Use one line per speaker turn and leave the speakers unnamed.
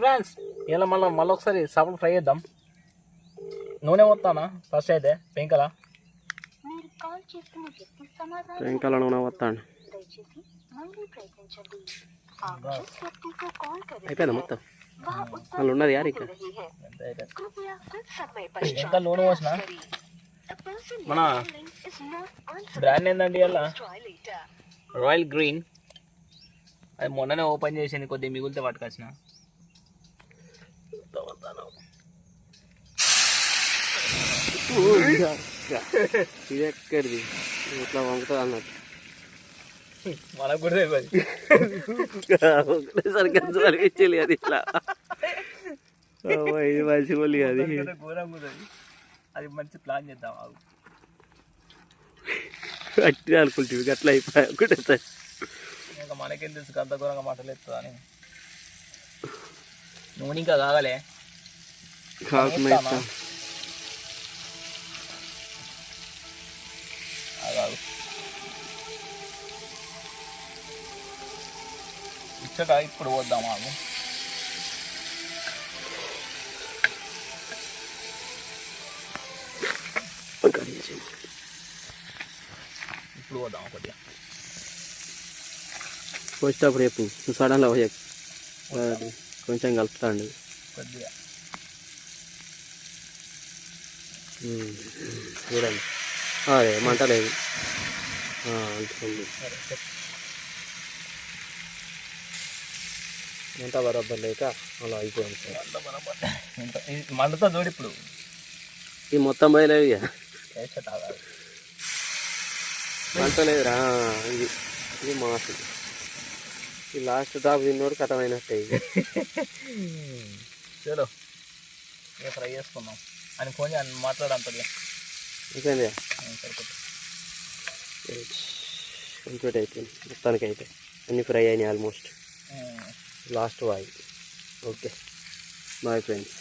Friends ఇలా మళ్ళీ ఒకసారి చేపలు ఫ్రై చేద్దాం. నూనె పోతానా ఫస్ట్ అయితే పెంకల
నూనె పోతాను. అయిపోయిందా మొత్తం? మళ్ళీ ఉన్నది యారు ఇంకా
ఇంకా నూనె పోసిన. మన బ్రాండ్ ఏంటంటే ఇలా రాయల్ గ్రీన్. అది మొన్ననే ఓపెన్ చేసింది, కొద్దిగా మిగులితే పట్టుకొచ్చిన.
ఇది ఎక్కడిది ఇట్లా వంగుతుంది అన్నట్టు
మనకు కూడా తెలియదు.
ఒకటేసరికి అది ఇట్లా ఇది మంచి పోలి అది
ఘోరంగా. అది మంచి ప్లాన్ చేద్దాం.
అట్టి అనుకుంటుంది అట్లా అయిపోయాయి ఒకటేసారి.
ఇంకా మనకేం తెలుసు అంత ఘోరంగా మాటలేదు అని. నూనె ఇంకా కాగలే ఇచ్చట ఇప్పుడు పోద్దాం. ఆగు ఇప్పుడు పోదాం. కొద్దిగా
వచ్చేటప్పుడు చెప్పు, సడన్లో కొంచెం కలుపుతాండి
కొద్దిగా.
చూడండి అదే మంట లేదు. మంట బరాబర్ లేక అలా అయిపోయింది.
మంటతో చూడు ఇప్పుడు
ఇది మొత్తం బయలేదు ఇక
తాగాలి.
మంట లేదురా. ఇది మాసు. ఈ లాస్ట్ డ్రాప్ తిన్నోడు కథమైనట్టే. ఇది
చలో ఇక ఫ్రై చేసుకుందాం అని ఫోన్ మాట్లాడంతది.
అయిపోయింది
సరిపోతుంది.
కంప్లీట్ అయిపోయింది మొత్తానికి. అయితే అన్ని ఫ్రై అయినాయి ఆల్మోస్ట్. లాస్ట్ వాయి. Okay bye friends.